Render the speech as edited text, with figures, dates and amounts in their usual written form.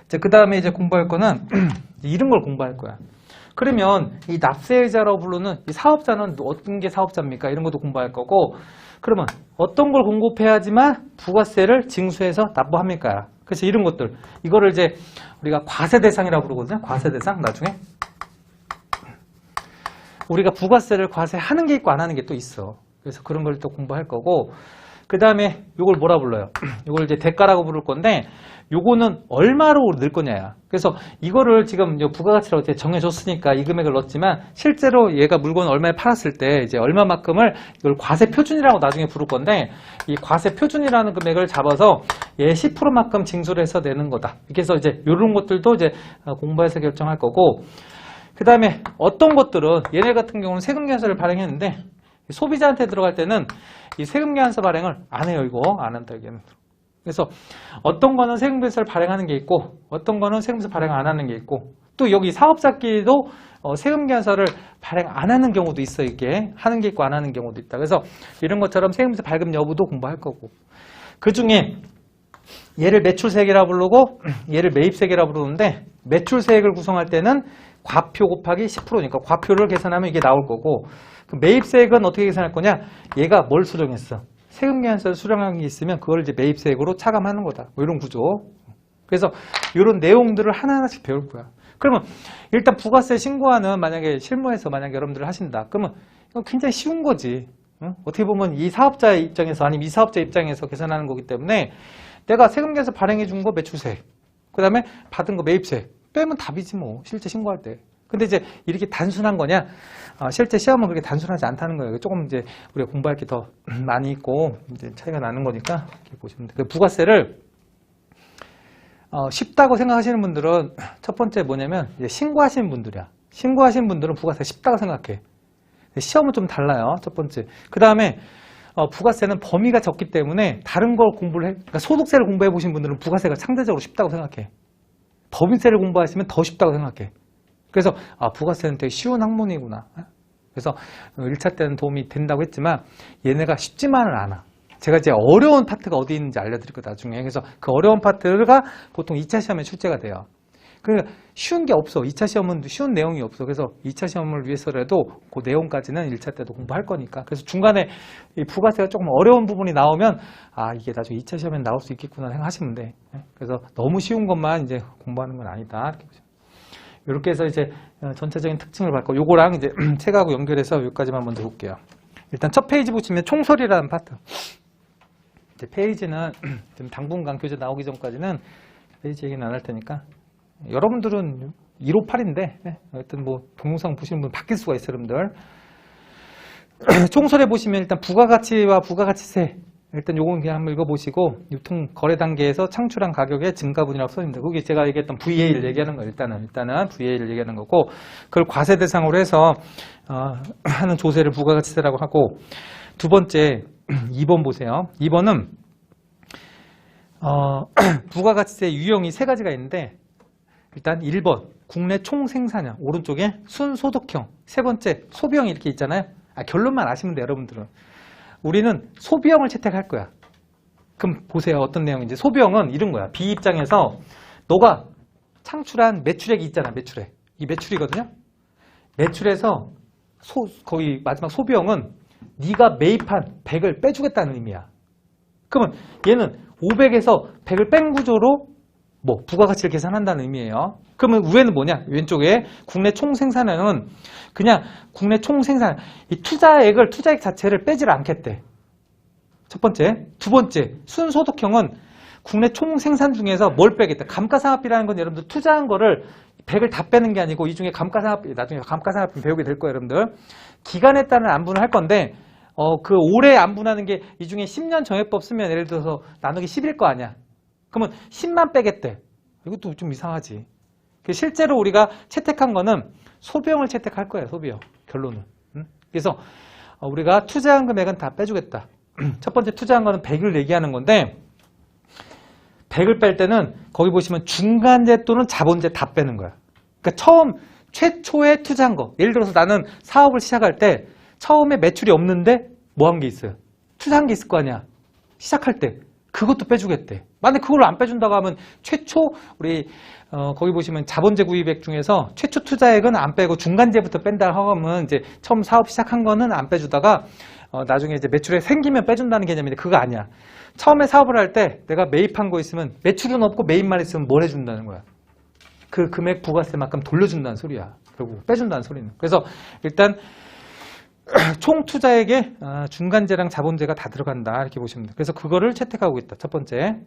이제 그 다음에 이제 공부할 거는 이런 걸 공부할 거야. 그러면 이 납세자라고 부르는 이 사업자는 어떤 게 사업자입니까? 이런 것도 공부할 거고, 그러면 어떤 걸 공급해야지만 부가세를 징수해서 납부합니까? 그래서 이런 것들. 이거를 이제 우리가 과세대상이라고 부르거든요. 과세대상 나중에. 우리가 부가세를 과세하는 게 있고 안 하는 게 또 있어. 그래서 그런 걸 또 공부할 거고, 그 다음에 요걸 뭐라 불러요? 요걸 이제 대가라고 부를 건데, 요거는 얼마로 넣을 거냐야. 그래서 이거를 지금 부가가치라고 이렇게 정해줬으니까 이 금액을 넣었지만, 실제로 얘가 물건을 얼마에 팔았을 때 이제 얼마만큼을 이걸 과세 표준이라고 나중에 부를 건데, 이 과세 표준이라는 금액을 잡아서 얘 10%만큼 징수를 해서 내는 거다. 이렇게 해서 이제 요런 것들도 이제 공부해서 결정할 거고, 그 다음에 어떤 것들은 얘네 같은 경우는 세금계산서를 발행했는데, 소비자한테 들어갈 때는 이 세금계산서 발행을 안 해요. 이거 안 한다. 이게는. 그래서 어떤 거는 세금계산서를 발행하는 게 있고, 어떤 거는 세금계산서 발행 안 하는 게 있고, 또 여기 사업자끼리도 세금계산서를 발행 안 하는 경우도 있어. 이게 하는 게 있고 안 하는 경우도 있다. 그래서 이런 것처럼 세금계산서 발급 여부도 공부할 거고, 그 중에 얘를 매출세액이라 부르고 얘를 매입세액이라 부르는데, 매출세액을 구성할 때는 과표 곱하기 10%니까 과표를 계산하면 이게 나올 거고, 그 매입세액은 어떻게 계산할 거냐? 얘가 뭘 수령했어? 세금계산서를 수령한 게 있으면 그걸 이제 매입세액으로 차감하는 거다. 뭐 이런 구조. 그래서 이런 내용들을 하나하나씩 배울 거야. 그러면 일단 부가세 신고하는 만약에 실무에서 만약에 여러분들 하신다. 그러면 이건 굉장히 쉬운 거지. 응? 어떻게 보면 이 사업자의 입장에서 아니면 이 사업자 입장에서 계산하는 거기 때문에 내가 세금계산서 발행해 준 거 매출세액, 그 다음에 받은 거 매입세액 빼면 답이지 뭐 실제 신고할 때. 근데 이제 이렇게 단순한 거냐? 실제 시험은 그렇게 단순하지 않다는 거예요. 조금 이제 우리가 공부할 게 더 많이 있고 이제 차이가 나는 거니까 이렇게 보시면 돼요. 부가세를 쉽다고 생각하시는 분들은 첫 번째 뭐냐면 이제 신고하시는 분들이야. 신고하시는 분들은 부가세 쉽다고 생각해. 시험은 좀 달라요. 첫 번째. 그 다음에 부가세는 범위가 적기 때문에 다른 걸 공부를 해. 그러니까 소득세를 공부해 보신 분들은 부가세가 상대적으로 쉽다고 생각해. 법인세를 공부하시면 더 쉽다고 생각해. 그래서 부가세는 되게 쉬운 학문이구나. 그래서 1차 때는 도움이 된다고 했지만 얘네가 쉽지만은 않아. 제가 이제 어려운 파트가 어디 있는지 알려드릴 거예요, 나중에. 그래서 그 어려운 파트가 보통 2차 시험에 출제가 돼요. 그러니까 쉬운 게 없어. 2차 시험은 쉬운 내용이 없어. 그래서 2차 시험을 위해서라도 그 내용까지는 1차 때도 공부할 거니까. 그래서 중간에 이 부가세가 조금 어려운 부분이 나오면 이게 나중에 2차 시험에 나올 수 있겠구나 생각하시면 돼. 그래서 너무 쉬운 것만 이제 공부하는 건 아니다. 이렇게 보시면. 이렇게 해서 이제 전체적인 특징을 봤고, 요거랑 이제 책하고 연결해서 여기까지만 먼저 볼게요. 일단 첫 페이지 보시면 총설이라는 파트. 이제 페이지는 지금 당분간 교재 나오기 전까지는 페이지 얘기는 안 할 테니까. 여러분들은 158인데, 하여튼 뭐 동영상 보시는 분 바뀔 수가 있어요, 여러분들. 총설에 보시면 일단 부가가치와 부가가치세. 일단 요건 그냥 한번 읽어보시고, 유통 거래 단계에서 창출한 가격의 증가분이라고 써있습니다. 그게 제가 얘기했던 VA를 얘기하는 거예요. 일단은 VA를 얘기하는 거고, 그걸 과세 대상으로 해서 하는 조세를 부가가치세라고 하고, 두 번째 2번 보세요. 2번은 부가가치세 유형이 세 가지가 있는데, 일단 1번 국내 총생산형, 오른쪽에 순소득형, 세 번째 소비형 이렇게 있잖아요. 결론만 아시면 돼요, 여러분들은. 우리는 소비형을 채택할 거야. 그럼 보세요. 어떤 내용인지. 소비형은 이런 거야. B 입장에서 너가 창출한 매출액이 있잖아. 매출액. 이 매출이거든요. 매출에서 거기 마지막 소비형은 네가 매입한 100을 빼주겠다는 의미야. 그러면 얘는 500에서 100을 뺀 구조로 뭐 부가가치를 계산한다는 의미예요. 그러면 위에는 뭐냐? 왼쪽에 국내 총생산량은 그냥 국내 총생산, 이 투자액 자체를 빼지를 않겠대. 첫 번째. 두 번째, 순소득형은 국내 총생산 중에서 뭘 빼겠다. 감가상각비라는 건 여러분들 투자한 거를 100을 다 빼는 게 아니고 이 중에 감가상각비, 나중에 감가상각비 배우게 될 거예요, 여러분들. 기간에 따른 안분을 할 건데 그 올해 안분하는 게 이 중에 10년 정액법 쓰면 예를 들어서 나누기 10일 거 아니야. 그러면 10만 빼겠대. 이것도 좀 이상하지. 실제로 우리가 채택한 거는 소비형을 채택할 거예요. 소비형. 결론은. 그래서 우리가 투자한 금액은 다 빼주겠다. 첫 번째 투자한 거는 100을 얘기하는 건데 100을 뺄 때는 거기 보시면 중간재 또는 자본재 다 빼는 거야. 그러니까 최초에 투자한 거. 예를 들어서 나는 사업을 시작할 때 처음에 매출이 없는데 뭐 한 게 있어요? 투자한 게 있을 거 아니야. 시작할 때. 그것도 빼주겠대. 만약 그걸 안 빼준다고 하면 최초 우리 거기 보시면 자본재 구입액 중에서 최초 투자액은 안 빼고 중간재부터 뺀다 하면 이제 처음 사업 시작한 거는 안 빼주다가 나중에 이제 매출액 생기면 빼준다는 개념인데 그거 아니야. 처음에 사업을 할 때 내가 매입한 거 있으면 매출은 없고 매입만 있으면 뭘 해준다는 거야. 그 금액 부가세만큼 돌려준다는 소리야. 결국 빼준다는 소리는. 그래서 일단 총 투자액에 중간재랑 자본재가 다 들어간다 이렇게 보시면 돼요. 그래서 그거를 채택하고 있다. 첫 번째.